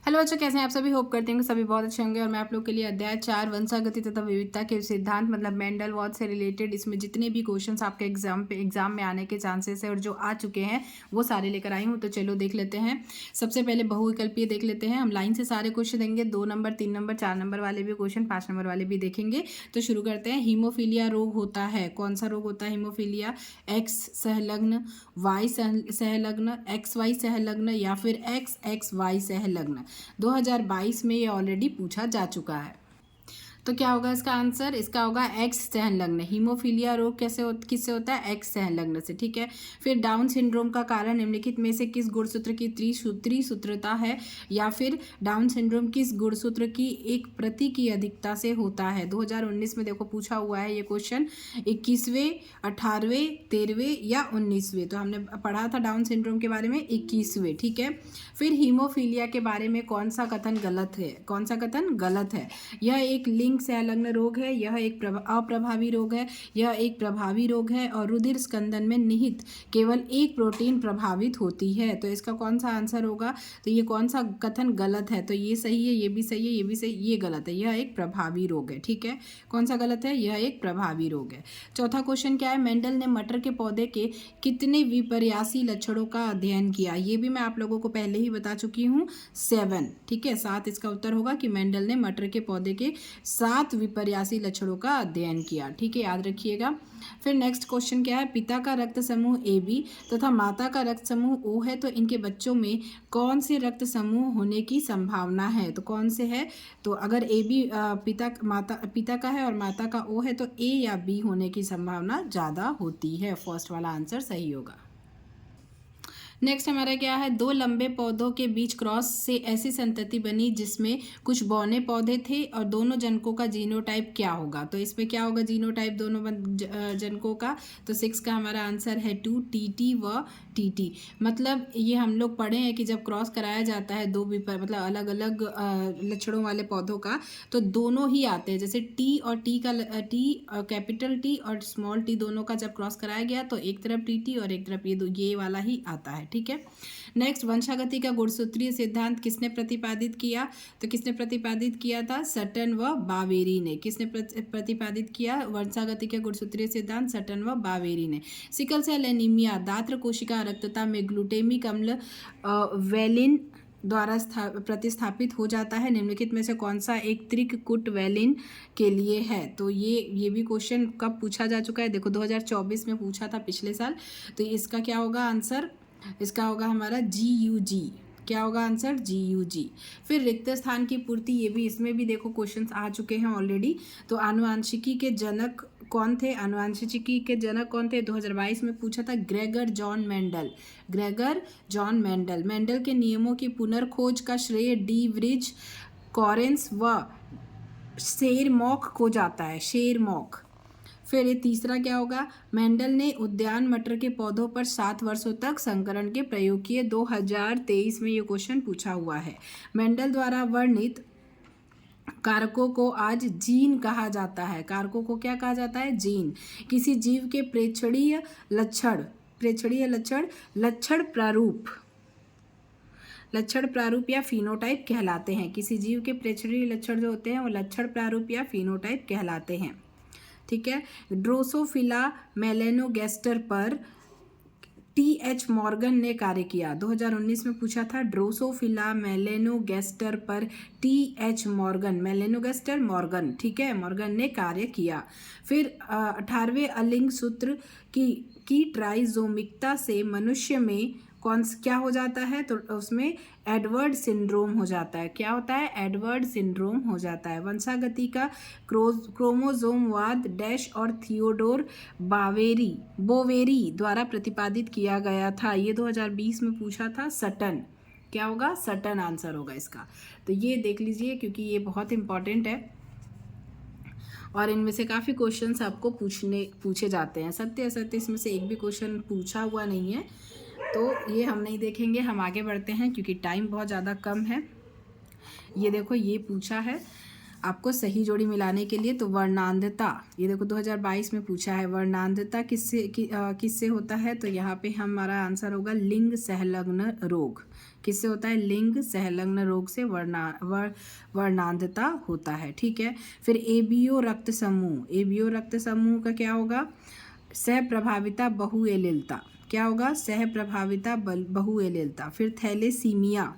Hello बच्चों, कैसे हैं आप सभी। होप करते हैं कि सभी बहुत अच्छे होंगे। और मैं आप लोग के लिए अध्याय 4 वंशागति तथा विविधता के सिद्धांत मतलब मेंडलवॉथ से रिलेटेड इसमें जितने भी क्वेश्चंस आपके एग्जाम में आने के चांसेस है और जो आ चुके हैं वो सारे लेकर आई हूँ। तो चलो देख लेते हैं। सबसे पहले बहुविकल्पीय देख लेते हैं। हम लाइन से सारे क्वेश्चन देंगे, 2 नंबर 3 नंबर 4 नंबर वाले भी क्वेश्चन, 5 नंबर वाले भी देखेंगे। तो शुरू करते हैं। हीमोफीलिया रोग होता है, कौन सा रोग होता है हीमोफीलिया? एक्स संलग्न, वाई संलग्न, एक्स वाई संलग्न या फिर एक्स एक्स वाई संलग्न। 2022 में ये ऑलरेडी पूछा जा चुका है। तो क्या होगा इसका आंसर? इसका होगा एक्स संलग्न। हीमोफीलिया रोग किससे होता है? एक्स संलग्न से। ठीक है। फिर डाउन सिंड्रोम का कारण निम्नलिखित में से किस गुणसूत्र की त्रिसूत्रता है, या फिर डाउन सिंड्रोम किस गुणसूत्र की एक प्रति की अधिकता से होता है? 2019 में देखो पूछा हुआ है ये क्वेश्चन, 21वें 18वें 13वें या 19वें। तो हमने पढ़ा था डाउन सिंड्रोम के बारे में 21वें। ठीक है। फिर हीमोफीलिया के बारे में कौन सा कथन गलत है? कौन सा कथन गलत है? यह एक लिंग संलग्न रोग है, यह एक अप्रभावी रोग है, यह एक प्रभावी रोग है और रुधिर स्कंदन में निहित केवल एक प्रोटीन प्रभावित होती है। तो इसका कौन सा आंसर होगा? तो ये कौन सा कथन गलत है? तो ये सही है, ये भी सही है, ये भी सही, ये गलत है। यह एक प्रभावी रोग है। ठीक है। कौन सा गलत है? यह एक प्रभावी रोग है। चौथा क्वेश्चन क्या है? मेंडल ने मटर के पौधे के कितने विपर्यासी लक्षणों का अध्ययन किया? ये भी मैं आप लोगों को पहले ही बता चुकी हूँ, 7। ठीक है। 7 इसका उत्तर होगा कि मेंडल ने मटर के पौधे के 7 विपर्यासी लक्षणों का अध्ययन किया। ठीक है, याद रखिएगा। फिर नेक्स्ट क्वेश्चन क्या है? पिता का रक्त समूह AB तथा माता का रक्त समूह O है, तो इनके बच्चों में कौन से रक्त समूह होने की संभावना है? तो कौन से है? तो अगर AB पिता का है और माता का O है तो A या B होने की संभावना ज़्यादा होती है। फर्स्ट वाला आंसर सही होगा। नेक्स्ट हमारा क्या है? 2 लंबे पौधों के बीच क्रॉस से ऐसी संतति बनी जिसमें कुछ बौने पौधे थे और दोनों जनकों का जीनोटाइप क्या होगा? तो इसमें क्या होगा जीनोटाइप दोनों जनकों का? तो 6 का हमारा आंसर है 2, TT व TT। मतलब ये हम लोग पढ़े हैं कि जब क्रॉस कराया जाता है मतलब अलग अलग लक्षणों वाले पौधों का, तो दोनों ही आते हैं। जैसे T और T का कैपिटल T और स्मॉल t दोनों का जब क्रॉस कराया गया तो एक तरफ TT और एक तरफ ये वाला ही आता है। ठीक है। नेक्स्ट, वंशागति का गुणसूत्रीय सिद्धांत किसने प्रतिपादित किया? तो किसने प्रतिपादित किया था? सटन व बावेरी ने। किसने प्रतिपादित किया वंशागति के गुणसूत्रीय सिद्धांत? सटन व बावेरी ने। सिकल सेल एनीमिया, दात्र कोशिका रक्तता में ग्लूटेमिक अम्ल वेलिन द्वारा प्रतिस्थापित हो जाता है। निम्नलिखित में से कौन सा एक त्रिककुट वेलिन के लिए है? तो ये भी क्वेश्चन कब पूछा जा चुका है? देखो 2024 में पूछा था, पिछले साल। तो इसका क्या होगा आंसर? इसका होगा हमारा GUG। क्या होगा आंसर? GUG। फिर रिक्त स्थान की पूर्ति, ये भी इसमें भी देखो क्वेश्चंस आ चुके हैं ऑलरेडी। तो आनुवांशिकी के जनक कौन थे? आनुवांशिकी के जनक कौन थे? 2022 में पूछा था, Gregor John Mendel. Gregor John Mendel. Mendel के नियमों की पुनर्खोज का श्रेय डी व्रिज, कॉरेंस व शेरमॉक को जाता है। शेरमॉक। फिर ये तीसरा क्या होगा? मेंडल ने उद्यान मटर के पौधों पर 7 वर्षों तक संकरण के प्रयोग किए। 2023 में ये क्वेश्चन पूछा हुआ है। मेंडल द्वारा वर्णित कारकों को आज जीन कहा जाता है। कारकों को क्या कहा जाता है? जीन। किसी जीव के प्रेक्षणीय लक्षण लक्षण प्रारूप या फिनोटाइप कहलाते हैं। किसी जीव के प्रेक्षणीय लक्षण जो होते हैं वो लक्षण प्रारूप या फिनोटाइप कहलाते हैं। ठीक है। ड्रोसोफिला मेलेनोगेस्टर पर TH मॉर्गन ने कार्य किया। 2019 में पूछा था, ड्रोसोफिला मेलेनोगेस्टर पर TH मॉर्गन, मेलेनोगेस्टर मॉर्गन, ठीक है, मॉर्गन ने कार्य किया। फिर 18वें अलिंग सूत्र की ट्राइजोमिकता से मनुष्य में क्या हो जाता है? तो उसमें एडवर्ड सिंड्रोम हो जाता है। क्या होता है? एडवर्ड सिंड्रोम हो जाता है। वंशागति का क्रोमोसोमवाद डैश और थियोडोर बोवेरी द्वारा प्रतिपादित किया गया था। ये 2020 में पूछा था, सटन। क्या होगा? सटन आंसर होगा इसका। तो ये देख लीजिए क्योंकि ये बहुत इंपॉर्टेंट है और इनमें से काफ़ी क्वेश्चंस आपको पूछे जाते हैं। सत्य असत्य इसमें से एक भी क्वेश्चन पूछा हुआ नहीं है, तो ये हम नहीं देखेंगे। हम आगे बढ़ते हैं क्योंकि टाइम बहुत ज़्यादा कम है। ये देखो, ये पूछा है आपको सही जोड़ी मिलाने के लिए। तो वर्णांधता, ये देखो 2022 में पूछा है, वर्णांधता किससे होता है? तो यहाँ पे हमारा आंसर होगा लिंग संलग्न रोग। किससे होता है? लिंग संलग्न रोग से वर्णांधता होता है। ठीक है, फिर एबीओ रक्त समूह, एबीओ रक्त समूह का क्या होगा? सहप्रभाविता बहुएलिलता। क्या होगा? सहप्रभाविता बहुएलिलता। फिर थैलेसीमिया,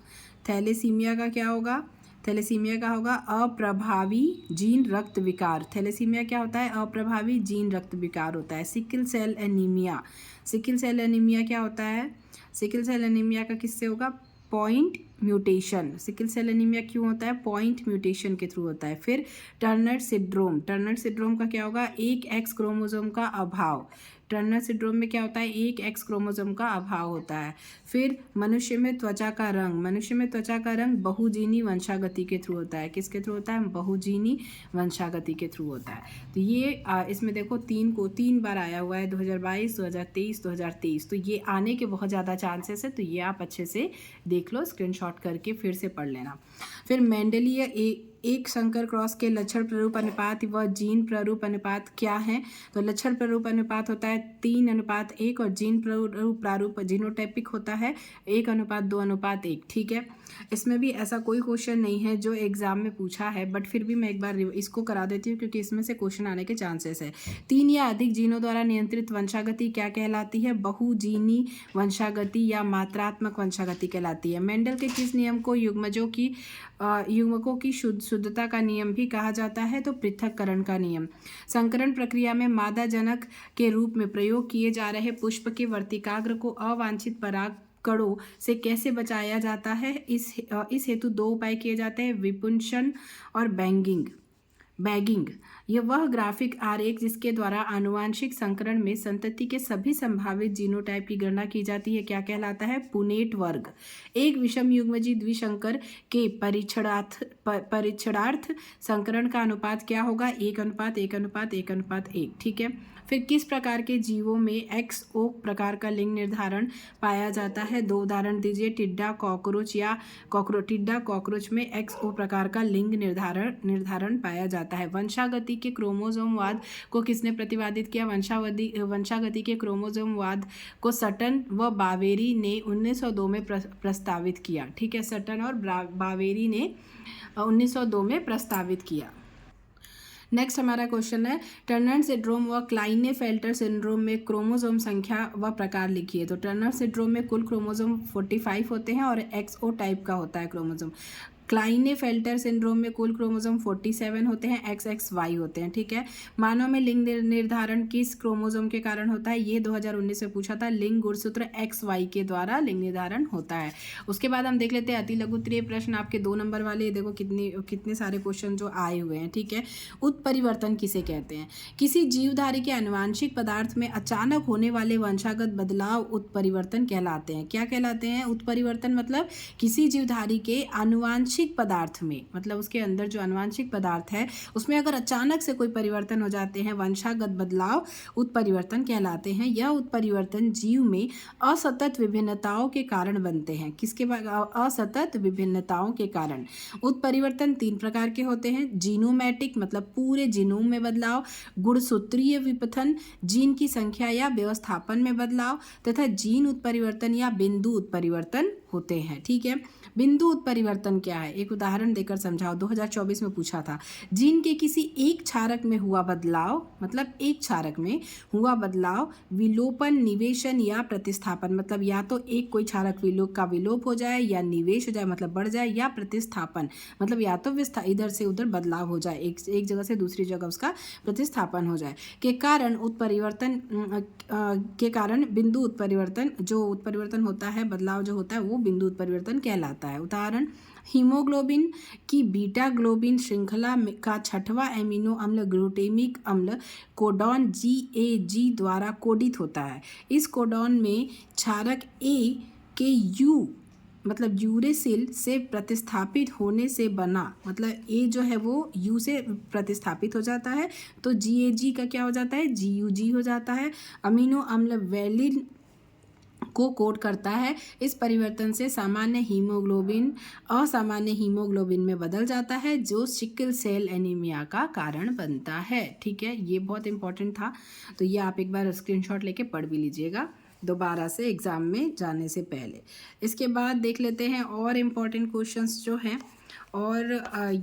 थैलेसीमिया का क्या होगा? थैलेसीमिया का होगा अप्रभावी जीन रक्त विकार। थैलेसीमिया क्या होता है? अप्रभावी जीन रक्त विकार होता है। Sickle cell anaemia, sickle cell anaemia क्या होता है? सिकल सेल एनीमिया का किससे होगा? Point mutation. Sickle cell anaemia क्यों होता है? पॉइंट म्यूटेशन के थ्रू होता है। फिर टर्नर सिंड्रोम, टर्नर सिंड्रोम का क्या होगा? एक एक्स क्रोमोसोम का अभाव। टर्नर सिंड्रोम में क्या होता है? एक एक्स क्रोमोसोम का अभाव होता है। फिर मनुष्य में त्वचा का रंग, मनुष्य में त्वचा का रंग बहुजीनी वंशागति के थ्रू होता है। किसके थ्रू होता है? बहुजीनी वंशागति के थ्रू होता है। तो ये इसमें देखो 3 बार आया हुआ है, 2022, 2023, 2023। तो ये आने के बहुत ज़्यादा चांसेस है। तो ये आप अच्छे से देख लो, स्क्रीनशॉट करके फिर से पढ़ लेना। फिर मेंडलीय एक संकर क्रॉस के लक्षण प्रारूप अनुपात व जीन प्रारूप अनुपात क्या है? तो लक्षण प्रारूप अनुपात होता है 3:1 और जीन प्रारूप जीनोटाइपिक होता है 1:2:1। ठीक है, इसमें भी ऐसा कोई क्वेश्चन नहीं है जो एग्जाम में पूछा है, बट फिर भी मैं एक बार इसको करा देती हूँ क्योंकि इसमें से क्वेश्चन आने के चांसेस है। 3 या अधिक जीनों द्वारा नियंत्रित वंशागति क्या कहलाती है? बहुजीनी वंशागति या मात्रात्मक वंशागति कहलाती है। मेंडल के किस नियम को युग्मकों की शुद्धता का नियम भी कहा जाता है? तो पृथक्करण का नियम। संकरण प्रक्रिया में मादा जनक के रूप में प्रयोग किए जा रहे पुष्प के वर्तिकाग्र को अवांछित पराग कणों से कैसे बचाया जाता है? इस हेतु 2 उपाय किए जाते हैं, विपुंसन और बैगिंग। यह वह ग्राफिक आरेख जिसके द्वारा आनुवांशिक संकरण में संतति के सभी संभावित जीनोटाइप की गणना की जाती है क्या कहलाता है? पुनेट वर्ग। एक विषम युग्मजी द्विशंकर के परीक्षणार्थ संकरण का अनुपात क्या होगा? 1:1:1:1। ठीक है, फिर किस प्रकार के जीवों में XO प्रकार का लिंग निर्धारण पाया जाता है? 2 उदाहरण दीजिए। टिड्डा कॉकरोच या टिड्डा कॉकरोच में XO प्रकार का लिंग निर्धारण पाया जाता है। वंशागति के क्रोमोसोमवाद को किसने प्रतिपादित किया? वंशागति के क्रोमोसोमवाद को सटन व बावेरी ने 1902 में प्रस्तावित किया। ठीक है, सटन और बावेरी ने 1902 में प्रस्तावित किया। नेक्स्ट हमारा क्वेश्चन है टर्नर सिंड्रोम व क्लाइनेफेल्टर सिंड्रोम में क्रोमोसोम संख्या व प्रकार लिखिए। तो टर्नर सिंड्रोम में कुल क्रोमोसोम 45 होते हैं और XO टाइप का होता है क्रोमोसोम। क्लाइनेफेल्टर सिंड्रोम में कुल क्रोमोसोम 47 होते हैं, XXY होते हैं। ठीक है, मानव में लिंग निर्धारण किस क्रोमोसोम के कारण होता है? ये 2019 में पूछा था। लिंग गुणसूत्र XY के द्वारा लिंग निर्धारण होता है। उसके बाद हम देख लेते हैं अति लघुत्तरीय प्रश्न आपके 2 नंबर वाले। देखो कितने सारे क्वेश्चन जो आए हुए हैं। ठीक है, उत्परिवर्तन किसे कहते हैं? किसी जीवधारी के आनुवांशिक पदार्थ में अचानक होने वाले वंशागत बदलाव उत्परिवर्तन कहलाते हैं। क्या कहलाते हैं? उत्परिवर्तन मतलब किसी जीवधारी के आनुवांशिक पदार्थ में, मतलब उसके अंदर जो आनुवांशिक पदार्थ है उसमें अगर अचानक से कोई परिवर्तन हो जाते हैं, वंशागत बदलाव उत्परिवर्तन कहलाते हैं। यह उत्परिवर्तन जीव में असतत विभिन्नताओं के कारण बनते हैं। किसके? असतत विभिन्नताओं के कारण। उत्परिवर्तन 3 प्रकार के होते हैं। जीनोमैटिक मतलब पूरे जीनोम में बदलाव, गुणसूत्रीय विपथन जीन की संख्या या व्यवस्थापन में बदलाव, तथा जीन उत्परिवर्तन या बिंदु उत्परिवर्तन होते हैं। ठीक है, बिंदु उत्परिवर्तन क्या है? एक उदाहरण देकर समझाओ। 2024 में पूछा था। जीन के किसी एक क्षारक में हुआ बदलाव, मतलब एक क्षारक में हुआ बदलाव, विलोपन, निवेशन या प्रतिस्थापन, मतलब या तो एक कोई क्षारक विलोप हो जाए या निवेश हो जाए मतलब बढ़ जाए, या प्रतिस्थापन मतलब या तो इधर से उधर बदलाव हो जाए, एक जगह से दूसरी जगह उसका प्रतिस्थापन हो जाए, के कारण उत्परिवर्तन के कारण बिंदु उत्परिवर्तन, जो उत्परिवर्तन होता है, बदलाव जो होता है वो बिंदु उत्परिवर्तन कहलाता है। उदाहरण, हीमोग्लोबिन की बीटा ग्लोबिन श्रृंखला का 6वां एमिनो अम्ल ग्लूटेमिक अम्ल कोडॉन GAG द्वारा कोडित होता है। इस कोडॉन में क्षारक A के U मतलब यूरेसिल से प्रतिस्थापित होने से बना, मतलब A जो है वो U से प्रतिस्थापित हो जाता है तो GAG का क्या हो जाता है? GUG हो जाता है। अमीनो अम्ल वेलिन को कोड करता है। इस परिवर्तन से सामान्य हीमोग्लोबिन असामान्य हीमोग्लोबिन में बदल जाता है, जो सिकल सेल एनीमिया का कारण बनता है। ठीक है, ये बहुत इंपॉर्टेंट था, तो ये आप एक बार स्क्रीनशॉट लेके पढ़ भी लीजिएगा दोबारा से एग्ज़ाम में जाने से पहले। इसके बाद देख लेते हैं और इम्पॉर्टेंट क्वेश्चंस जो हैं, और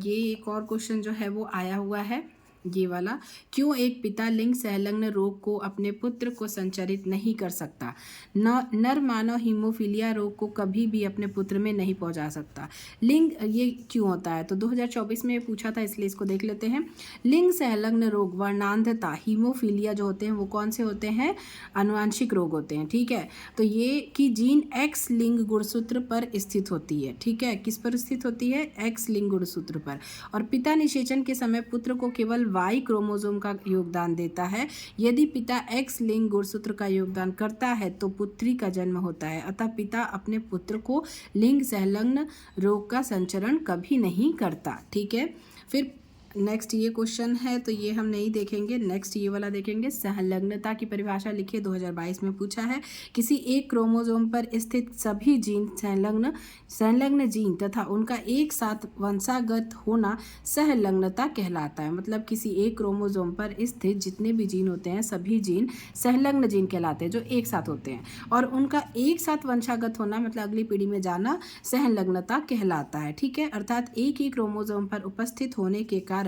ये एक और क्वेश्चन जो है वो आया हुआ है, ये वाला, क्यों एक पिता लिंग संलग्न रोग को अपने पुत्र को संचारित नहीं कर सकता? नर मानव हीमोफीलिया रोग को कभी भी अपने पुत्र में नहीं पहुंचा सकता। लिंग ये क्यों होता है? तो 2024 में पूछा था, इसलिए इसको देख लेते हैं। लिंग संलग्न रोग वर्णांधता हीमोफीलिया जो होते हैं वो कौन से होते हैं? आनुवांशिक रोग होते हैं। ठीक है, तो ये कि जीन एक्स लिंग गुणसूत्र पर स्थित होती है। ठीक है, किस पर स्थित होती है? एक्स लिंग गुणसूत्र पर। और पिता निषेचन के समय पुत्र को केवल वाई क्रोमोसोम का योगदान देता है। यदि पिता एक्स लिंग गुणसूत्र का योगदान करता है तो पुत्री का जन्म होता है। अतः पिता अपने पुत्र को लिंग संलग्न रोग का संचरण कभी नहीं करता। ठीक है, फिर नेक्स्ट ये क्वेश्चन है, तो ये हम नहीं देखेंगे, नेक्स्ट ये वाला देखेंगे। संलग्नता की परिभाषा लिखिए, 2022 में पूछा है। किसी एक क्रोमोसोम पर स्थित सभी जीन संलग्न जीन तथा उनका एक साथ वंशागत होना संलग्नता कहलाता है। मतलब किसी एक क्रोमोसोम पर स्थित जितने भी जीन होते हैं सभी जीन संलग्न जीन कहलाते हैं, जो एक साथ होते हैं, और उनका एक साथ वंशागत होना मतलब अगली पीढ़ी में जाना संलग्नता कहलाता है। ठीक है, अर्थात एक ही क्रोमोसोम पर उपस्थित होने के कारण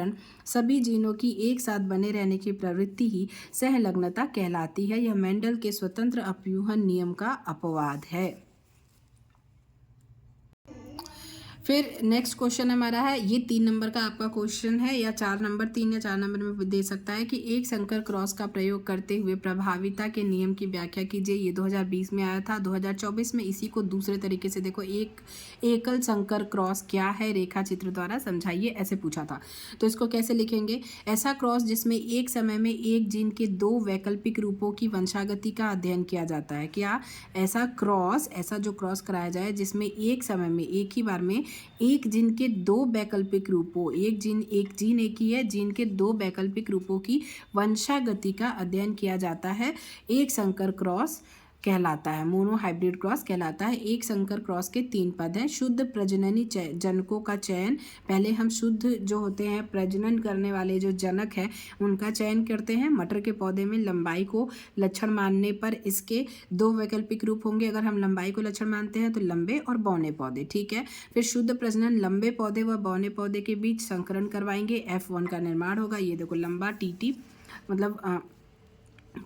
सभी जीनों की एक साथ बने रहने की प्रवृत्ति ही संलग्नता कहलाती है। यह मेंडल के स्वतंत्र अपव्यूहन नियम का अपवाद है। फिर नेक्स्ट क्वेश्चन हमारा है, ये 3 नंबर का आपका क्वेश्चन है, या 4 नंबर, 3 या 4 नंबर में दे सकता है, कि एक संकर क्रॉस का प्रयोग करते हुए प्रभाविता के नियम की व्याख्या कीजिए। ये 2020 में आया था। 2024 में इसी को दूसरे तरीके से देखो, एक एकल संकर क्रॉस क्या है, रेखा चित्र द्वारा समझाइए, ऐसे पूछा था। तो इसको कैसे लिखेंगे? ऐसा क्रॉस जिसमें एक समय में एक जीन के 2 वैकल्पिक रूपों की वंशागति का अध्ययन किया जाता है। क्या? ऐसा क्रॉस, ऐसा जो क्रॉस कराया जाए जिसमें एक समय में एक ही बार में एक जीन के 2 वैकल्पिक रूपों, एक जीन एक ही है, जीन के 2 वैकल्पिक रूपों की वंशागति का अध्ययन किया जाता है, एक संकर क्रॉस कहलाता है, मोनोहाइब्रिड क्रॉस कहलाता है। एक संकर क्रॉस के 3 पद हैं। शुद्ध प्रजननी जनकों का चयन, पहले हम शुद्ध जो होते हैं प्रजनन करने वाले जो जनक हैं उनका चयन करते हैं। मटर के पौधे में लंबाई को लक्षण मानने पर इसके 2 वैकल्पिक रूप होंगे। अगर हम लंबाई को लक्षण मानते हैं तो लंबे और बौने पौधे। ठीक है, फिर शुद्ध प्रजनन लंबे पौधे व बौने पौधे के बीच संकरण करवाएंगे, F1 का निर्माण होगा। ये देखो लंबा TT मतलब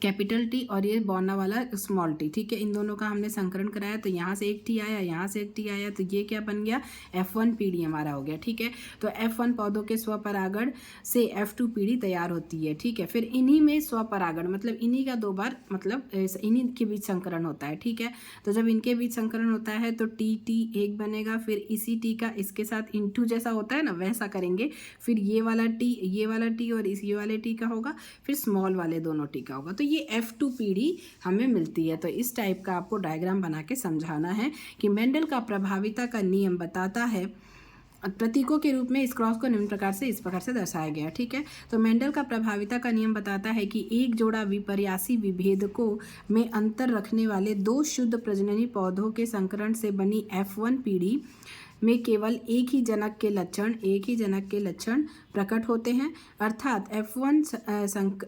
कैपिटल टी, और ये बौना वाला स्मॉल टी। ठीक है, इन दोनों का हमने संकरण कराया, तो यहाँ से एक टी आया, यहाँ से एक टी आया, तो ये क्या बन गया? F1 पीढ़ी हमारा हो गया। ठीक है, तो F1 पौधों के स्वपरागण से F2 पीढ़ी तैयार होती है। ठीक है, फिर इन्हीं में स्वपरागण मतलब इन्हीं का 2 बार मतलब इन्हीं के बीच संकरण होता है। ठीक है, तो जब इनके बीच संकरण होता है तो टी एक बनेगा, फिर इसी टी का इसके साथ इंटू जैसा होता है ना वैसा करेंगे, फिर ये वाला टी और ये वाले टी का होगा, फिर स्मॉल वाले दोनों टी का होगा, तो ये F2 पीढ़ी हमें मिलती है। तो इस टाइप का आपको डायग्राम बना के समझाना है कि मेंडल का प्रभाविता का नियम बताता है। प्रतीकों के रूप में इस क्रॉस को निम्न प्रकार से इस प्रकार से दर्शाया गया। ठीक है, तो मेंडल का प्रभाविता का नियम बताता है कि एक जोड़ा विपर्यासी विभेदकों में अंतर रखने वाले 2 शुद्ध प्रजननी पौधों के संकरण से बनी F1 पीढ़ी में केवल एक ही जनक के लक्षण प्रकट होते हैं। अर्थात F1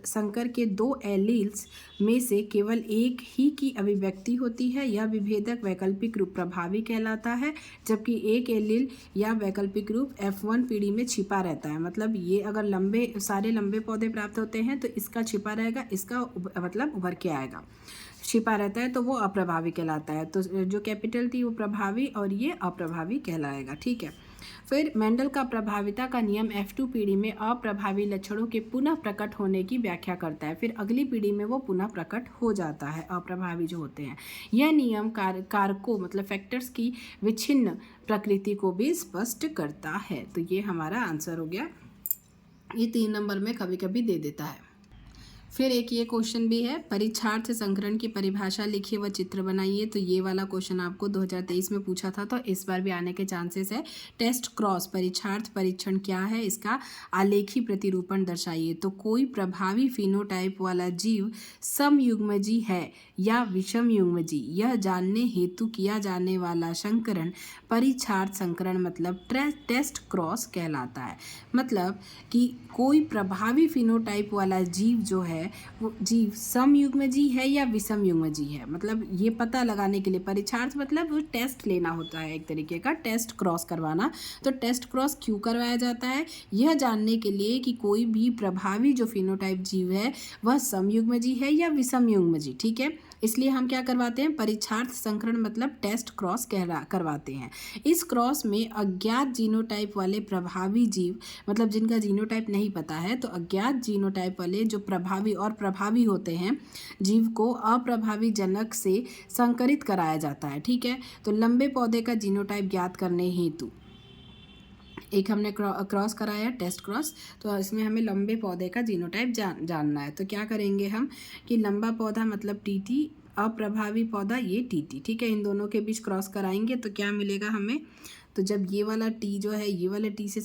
संकर के 2 एलील्स में से केवल एक ही की अभिव्यक्ति होती है। यह विभेदक वैकल्पिक रूप प्रभावी कहलाता है, जबकि एक एलील या वैकल्पिक रूप F1 पीढ़ी में छिपा रहता है। मतलब ये अगर सारे लंबे पौधे प्राप्त होते हैं तो इसका छिपा रहेगा, इसका मतलब उभर के आएगा। छिपा रहता है तो वो अप्रभावी कहलाता है। तो जो कैपिटल टी वो प्रभावी और ये अप्रभावी कहलाएगा। ठीक है, फिर मेंडल का प्रभाविता का नियम F2 पीढ़ी में अप्रभावी लक्षणों के पुनः प्रकट होने की व्याख्या करता है, फिर अगली पीढ़ी में वो पुनः प्रकट हो जाता है, अप्रभावी जो होते हैं। यह नियम कारकों मतलब फैक्टर्स की विच्छिन्न प्रकृति को भी स्पष्ट करता है। तो ये हमारा आंसर हो गया। ये 3 नंबर में कभी कभी दे देता है। फिर एक ये क्वेश्चन भी है, परीक्षार्थ संकरण की परिभाषा लिखिए व चित्र बनाइए। तो ये वाला क्वेश्चन आपको 2023 में पूछा था, तो इस बार भी आने के चांसेस है। टेस्ट क्रॉस परीक्षार्थ परीक्षण क्या है, इसका आलेखी प्रतिरूपण दर्शाइए। तो कोई प्रभावी फिनोटाइप वाला जीव समयुग्मजी है या विषम युग्मजी, यह जानने हेतु किया जाने वाला संकरण परीक्षार्थ संकरण मतलब टेस्ट क्रॉस कहलाता है। मतलब कि कोई प्रभावी फिनोटाइप वाला जीव जो है वो जीव समयुग्मजी है या विषम युग्मजी है, मतलब ये पता लगाने के लिए परीक्षार्थ मतलब वो टेस्ट लेना होता है, एक तरीके का टेस्ट क्रॉस करवाना। तो टेस्ट क्रॉस क्यों करवाया जाता है, यह जानने के लिए कि कोई भी प्रभावी जो फिनोटाइप जीव है वह समयुग्मजी है या विषम युग्मजी। ठीक है, इसलिए हम क्या करवाते हैं, परीक्षार्थ संकरण मतलब टेस्ट क्रॉस करवाते हैं। इस क्रॉस में अज्ञात जीनोटाइप वाले प्रभावी जीव, मतलब जिनका जीनोटाइप नहीं पता है, तो अज्ञात जीनोटाइप वाले जो प्रभावी और प्रभावी होते हैं जीव को अप्रभावी जनक से संकरित कराया जाता है। ठीक है, तो लंबे पौधे का जीनोटाइप ज्ञात करने हेतु एक हमने क्रॉस कराया टेस्ट क्रॉस, तो इसमें हमें लंबे पौधे का जीनोटाइप जानना है। तो क्या करेंगे हम कि लंबा पौधा मतलब टीटी, अप्रभावी पौधा ये टीटी। ठीक है, इन दोनों के बीच क्रॉस कराएंगे तो क्या मिलेगा हमें, तो जब ये वाला टी जो है ये वाला टी से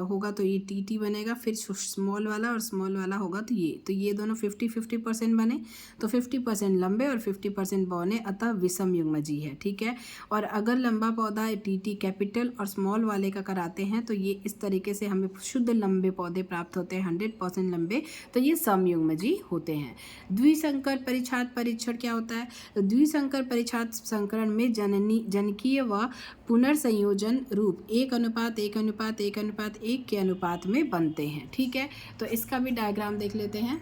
होगा तो ये टी बनेगा, फिर स्मॉल वाला और स्मॉल वाला होगा तो ये दोनों 50-50% बने, तो 50% लंबे और 50% बौने, अतः विषम युग्मजी है। ठीक है, और अगर लंबा पौधा टी कैपिटल और स्मॉल वाले का कराते हैं तो ये इस तरीके से हमें शुद्ध लंबे पौधे प्राप्त होते हैं, 100% लंबे, तो ये समयुग्मजी होते हैं। द्विसंकर परिच्छाद परीक्षण क्या होता है, तो द्विसंकर परिच्छाद संकरण में जनकीय व पुनर्संयोजन रूप 1:1:1:1 के अनुपात में बनते हैं। ठीक है, तो इसका भी डायग्राम देख लेते हैं।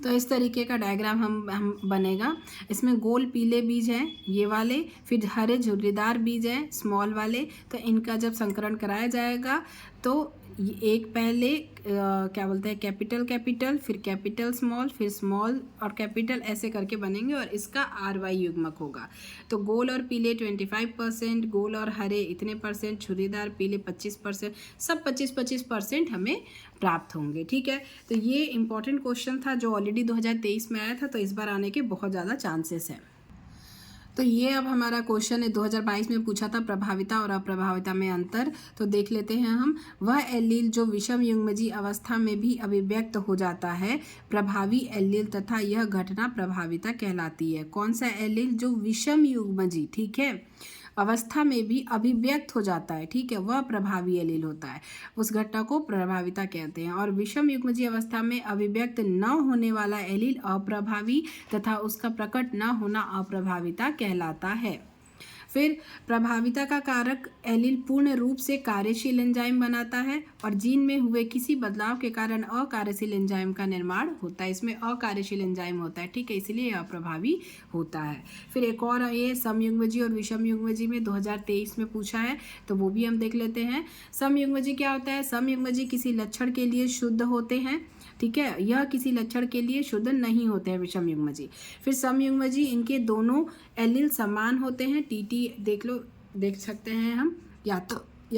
तो इस तरीके का डायग्राम हम बनेगा। इसमें गोल पीले बीज हैं ये वाले, फिर हरे झुर्रीदार बीज हैं स्मॉल वाले। तो इनका जब संकरण कराया जाएगा तो एक पहले क्या बोलते हैं कैपिटल, फिर कैपिटल स्मॉल, फिर स्मॉल और कैपिटल, ऐसे करके बनेंगे और इसका RY युग्मक होगा। तो गोल और पीले 25%, गोल और हरे इतने %, छुरीदार पीले 25%, सब 25-25% हमें प्राप्त होंगे। ठीक है, तो ये इंपॉर्टेंट क्वेश्चन था जो ऑलरेडी 2023 में आया था, तो इस बार आने के बहुत ज़्यादा चांसेस हैं। तो ये अब हमारा क्वेश्चन है 2022 में पूछा था, प्रभाविता और अप्रभाविता में अंतर। तो देख लेते हैं हम, वह एलील जो विषम युग्मजी अवस्था में भी अभिव्यक्त हो जाता है प्रभावी एलील, तथा यह घटना प्रभाविता कहलाती है। कौन सा एलील, जो विषम युग्मजी, ठीक है, अवस्था में भी अभिव्यक्त हो जाता है, ठीक है, वह प्रभावी एलील होता है, उस घटना को प्रभाविता कहते हैं। और विषम युग्मजी अवस्था में अभिव्यक्त न होने वाला एलील अप्रभावी तथा उसका प्रकट न होना अप्रभाविता कहलाता है। फिर प्रभाविता का कारक एलील पूर्ण रूप से कार्यशील एंजाइम बनाता है और जीन में हुए किसी बदलाव के कारण अकार्यशील एंजाइम का निर्माण होता है। इसमें अकार्यशील एंजाइम होता है, ठीक है, इसलिए यह अप्रभावी होता है। फिर एक और ये समयुग्मजी और विषम युग्मजी में 2023 में पूछा है, तो वो भी हम देख लेते हैं। समयुग्मजी क्या होता है, समयुग्मजी किसी लक्षण के लिए शुद्ध होते हैं, ठीक है, यह किसी लक्षण के लिए शुद्ध नहीं होते हैं विषम युग्मजी। फिर समयुग्मजी, इनके दोनों एलील समान होते हैं, टीटी देख सकते हैं हम, या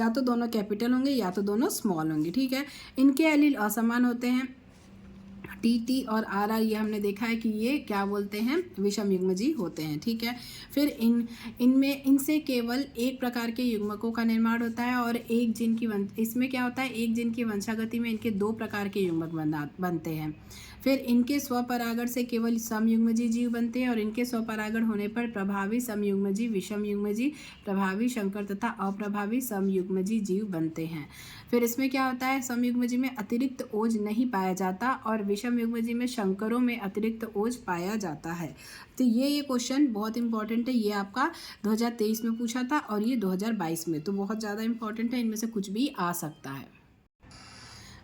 तो दोनों कैपिटल होंगे या तो दोनों स्मॉल होंगे। ठीक है, इनके एलील असमान होते हैं, टी और RR, ये हमने देखा है कि ये क्या बोलते हैं, विषम युग्मजी होते हैं। ठीक है, फिर इनसे केवल एक प्रकार के युग्मकों का निर्माण होता है और एक जिन की इसमें क्या होता है, एक जिन की वंशागति में इनके 2 प्रकार के युग्मक बनते हैं। फिर इनके स्वपरागण से केवल समयुग्मजी जीव बनते हैं और इनके स्वपरागण होने पर प्रभावी समयुग्मजी, विषम युग्मजी, प्रभावी संकर तथा अप्रभावी समयुग्मजी जीव बनते हैं। फिर इसमें क्या होता है, समयुग्मजी में अतिरिक्त ओज नहीं पाया जाता और विषम युग्मजी में शंकरों में अतिरिक्त ओज पाया जाता है। तो ये क्वेश्चन बहुत इंपॉर्टेंट है, ये आपका 2023 में पूछा था और ये 2022 में, तो बहुत ज़्यादा इंपॉर्टेंट है, इनमें से कुछ भी आ सकता है।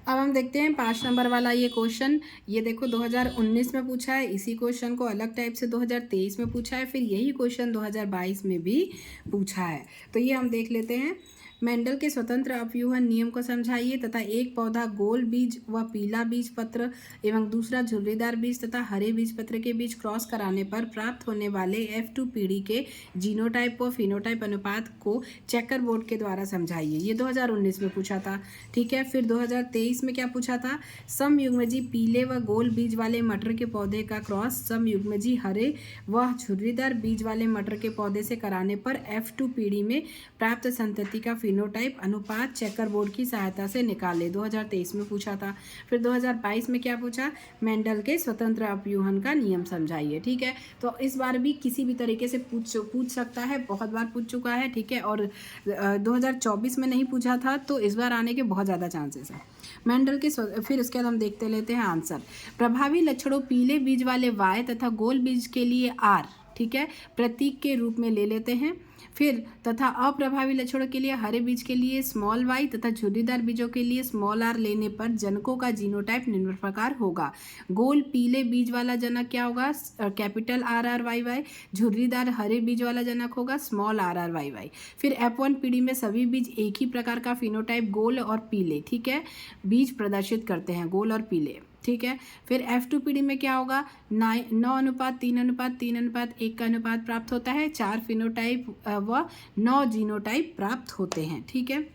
अब हम देखते हैं 5 नंबर वाला ये क्वेश्चन, ये देखो 2019 में पूछा है, इसी क्वेश्चन को अलग टाइप से 2023 में पूछा है, फिर यही क्वेश्चन 2022 में भी पूछा है। तो ये हम देख लेते हैं। मेंडल के स्वतंत्र अपव्यूहन नियम को समझाइए तथा एक पौधा गोल बीज व पीला बीज पत्र एवं दूसरा झुर्रीदार बीज तथा हरे बीज पत्र के बीच क्रॉस कराने पर प्राप्त होने वाले F2 पीढ़ी के जीनोटाइप व फिनोटाइप अनुपात को चेकर बोर्ड के द्वारा समझाइए। ये 2019 में पूछा था। ठीक है, फिर 2023 में क्या पूछा था, समयुग्मजी पीले व गोल बीज वाले मटर के पौधे का क्रॉस समयुग्मजी हरे व झुर्रीदार बीज वाले मटर के पौधे से कराने पर F2 पीढ़ी में प्राप्त संतति का फिनोटाइप अनुपात चेकर बोर्ड की सहायता से निकाले। 2023 में पूछा था। फिर 2022 में क्या पूछा, मेंडल के स्वतंत्र अपव्यूहन का नियम समझाइए। ठीक है, तो इस बार भी किसी भी तरीके से पूछ सकता है, बहुत बार पूछ चुका है। ठीक है, और 2024 में नहीं पूछा था, तो इस बार आने के बहुत ज़्यादा चांसेस हैं। मेंडल के फिर उसके बाद हम देखते लेते हैं आंसर। प्रभावी लक्षणों पीले बीज वाले Y तथा गोल बीज के लिए R, ठीक है, प्रतीक के रूप में ले लेते हैं। फिर तथा अप्रभावी लक्षणों के लिए हरे बीज के लिए स्मॉल y तथा झुर्रीदार बीजों के लिए स्मॉल r लेने पर जनकों का जीनोटाइप निम्न प्रकार होगा। गोल पीले बीज वाला जनक क्या होगा, कैपिटल RRYY। झुर्रीदार हरे बीज वाला जनक होगा स्मॉल RRYY। फिर F1 पीढ़ी में सभी बीज एक ही प्रकार का फिनोटाइप गोल और पीले, ठीक है, बीज प्रदर्शित करते हैं, गोल और पीले। ठीक है, फिर F2 पीढ़ी में क्या होगा, 9:3:3:1 का अनुपात प्राप्त होता है। 4 फिनोटाइप व 9 जीनोटाइप प्राप्त होते हैं। ठीक है,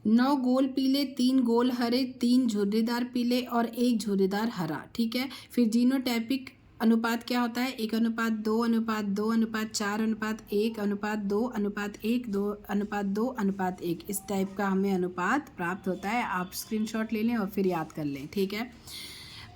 9 गोल पीले, 3 गोल हरे, 3 झुर्रीदार पीले और 1 झुर्रीदार हरा। ठीक है, फिर जीनोटाइपिक अनुपात क्या होता है, 1:2:2:4:1:1:2:1 इस टाइप का हमें अनुपात प्राप्त होता है। आप स्क्रीनशॉट ले लें और फिर याद कर लें। ठीक है,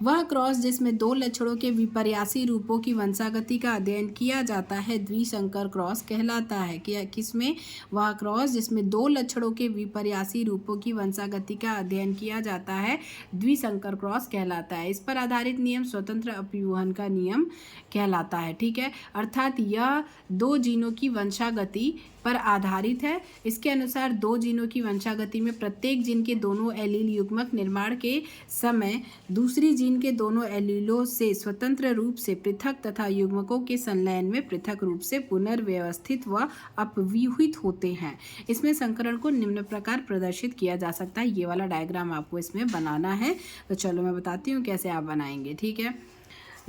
वह क्रॉस जिसमें दो लक्षणों के विपर्यासी रूपों की वंशागति का अध्ययन किया जाता है द्विसंकर क्रॉस कहलाता है। किसमें, वह क्रॉस जिसमें दो लक्षणों के विपर्यासी रूपों की वंशागति का अध्ययन किया जाता है द्विसंकर क्रॉस कहलाता है। इस पर आधारित नियम स्वतंत्र अपव्यूहन का नियम कहलाता है। ठीक है, अर्थात यह दो जीनों की वंशागति पर आधारित है। इसके अनुसार दो जीनों की वंशागति में प्रत्येक जीन के दोनों एलील युग्मक निर्माण के समय दूसरी जीन के दोनों एलीलों से स्वतंत्र रूप से पृथक तथा युग्मकों के संलयन में पृथक रूप से पुनर्व्यवस्थित व अपव्यूहित होते हैं। इसमें संकरण को निम्न प्रकार प्रदर्शित किया जा सकता है। ये वाला डायग्राम आपको इसमें बनाना है, तो चलो मैं बताती हूँ कैसे आप बनाएंगे। ठीक है,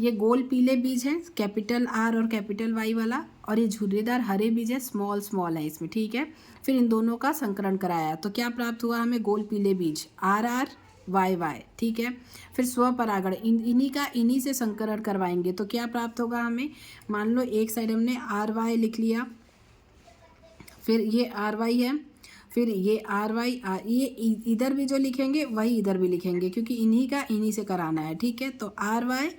ये गोल पीले बीज है, कैपिटल R और कैपिटल Y वाला, और ये झुर्रीदार हरे बीज है, स्मॉल स्मॉल है इसमें। ठीक है, फिर इन दोनों का संकरण कराया तो क्या प्राप्त हुआ हमें, गोल पीले बीज RRYY। ठीक है, फिर स्वपरागण इन्हीं से संकरण करवाएंगे तो क्या प्राप्त होगा हमें, मान लो एक साइड हमने RY लिख लिया, फिर ये RY है, फिर ये RY, ये इधर भी जो लिखेंगे वही इधर भी लिखेंगे क्योंकि इन्हीं से कराना है। ठीक है, तो RY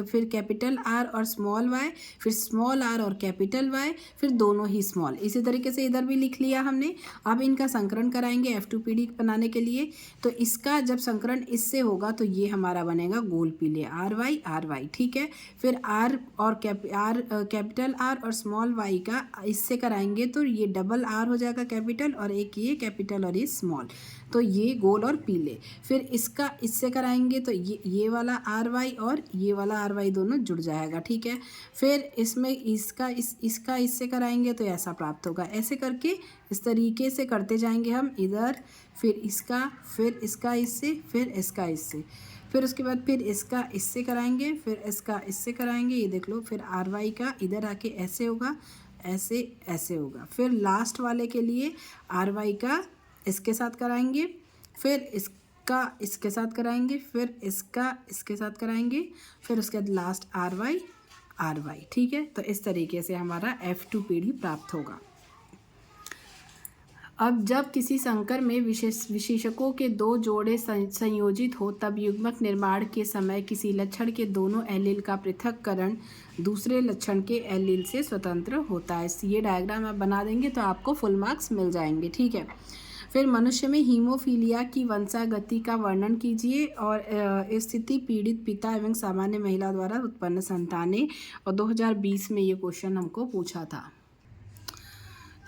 फिर कैपिटल R और स्मॉल y, फिर स्मॉल r और कैपिटल Y, फिर दोनों ही स्मॉल। इसी तरीके से इधर भी लिख लिया हमने। अब इनका संकरण कराएंगे F2 पीढ़ी बनाने के लिए, तो इसका जब संकरण इससे होगा तो ये हमारा बनेगा गोल पीले RY। ठीक है, फिर कैपिटल R और स्मॉल y का इससे कराएंगे तो ये डबल R हो जाएगा कैपिटल, और एक ये कैपिटल और ये स्मॉल, तो ये गोल और पीले। फिर इसका इससे कराएंगे तो ये वाला RY और ये वाला RY दोनों जुड़ जाएगा। ठीक है, फिर इसमें इसका इससे कराएंगे तो ऐसा प्राप्त होगा। ऐसे करके इस तरीके से करते जाएंगे हम, इधर फिर इसका इससे, फिर इसका इससे, फिर उसके बाद फिर इसका इससे कराएंगे, फिर इसका इससे कराएंगे। ये देख लो, फिर RY का इधर आके ऐसे होगा, ऐसे होगा। फिर लास्ट वाले के लिए RY का इसके साथ कराएंगे, फिर इसका इसके साथ कराएंगे, फिर इसका इसके साथ कराएंगे, फिर उसके बाद लास्ट RY। ठीक है, तो इस तरीके से हमारा F2 पीढ़ी प्राप्त होगा। अब जब किसी संकर में विशेषकों के दो जोड़े संयोजित हो तब युग्मक निर्माण के समय किसी लक्षण के दोनों एलील का पृथक्करण दूसरे लक्षण के एलील से स्वतंत्र होता है। ये डायग्राम आप बना देंगे तो आपको फुल मार्क्स मिल जाएंगे। ठीक है, फिर मनुष्य में हीमोफीलिया की वंशागति का वर्णन कीजिए और स्थिति पीड़ित पिता एवं सामान्य महिला द्वारा उत्पन्न संतानें, और 2020 में ये क्वेश्चन हमको पूछा था।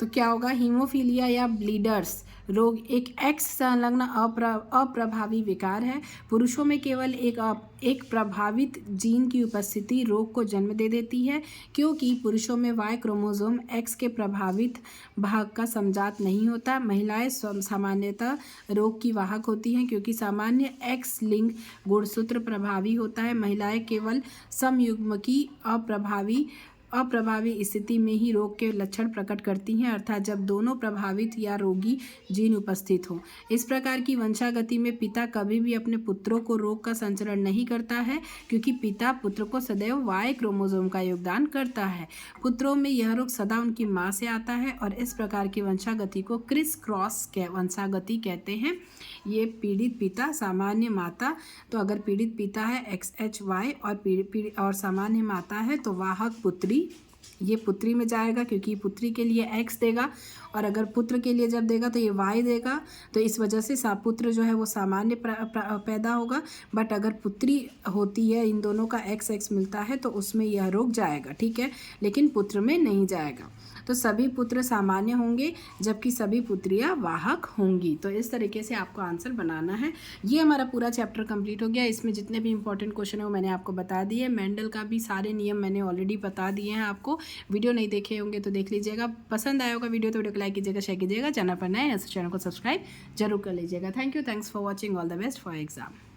तो क्या होगा, हीमोफीलिया या ब्लीडर्स रोग एक एक्स संलग्न अप्रभावी विकार है। पुरुषों में केवल एक प्रभावित जीन की उपस्थिति रोग को जन्म दे देती है, क्योंकि पुरुषों में वाई क्रोमोसोम एक्स के प्रभावित भाग का समजात नहीं होता। महिलाएं सामान्यतः रोग की वाहक होती हैं, क्योंकि सामान्य एक्स लिंग गुणसूत्र प्रभावी होता है। महिलाएं केवल समयुग्मकी अप्रभावी स्थिति में ही रोग के लक्षण प्रकट करती हैं, अर्थात जब दोनों प्रभावित या रोगी जीन उपस्थित हो। इस प्रकार की वंशागति में पिता कभी भी अपने पुत्रों को रोग का संचरण नहीं करता है, क्योंकि पिता पुत्र को सदैव वाई क्रोमोसोम का योगदान करता है। पुत्रों में यह रोग सदा उनकी माँ से आता है, और इस प्रकार की वंशागति को क्रिस क्रॉस वंशागति कहते हैं। ये पीड़ित पिता सामान्य माता, तो अगर पीड़ित पिता है XHY और सामान्य माता है तो वाहक पुत्री, ये पुत्री में जाएगा, क्योंकि पुत्री के लिए X देगा, और अगर पुत्र के लिए जब देगा तो ये Y देगा। तो इस वजह से पुत्र जो है वो सामान्य पैदा होगा, बट अगर पुत्री होती है, इन दोनों का XX मिलता है, तो उसमें यह रोग जाएगा, ठीक है, लेकिन पुत्र में नहीं जाएगा। तो सभी पुत्र सामान्य होंगे, जबकि सभी पुत्रियां वाहक होंगी। तो इस तरीके से आपको आंसर बनाना है। ये हमारा पूरा चैप्टर कंप्लीट हो गया। इसमें जितने भी इंपॉर्टेंट क्वेश्चन है वो मैंने आपको बता दिए। मेंडल का भी सारे नियम मैंने ऑलरेडी बता दिए हैं आपको। वीडियो नहीं देखे होंगे तो देख लीजिएगा। पसंद आया होगा वीडियो तो वीडियो को लाइक कीजिएगा, शेयर कीजिएगा। चैनल पर नए हैं तो चैनल को सब्सक्राइब जरूर कर लीजिएगा। Thank you, thanks for watching. All the best for exam.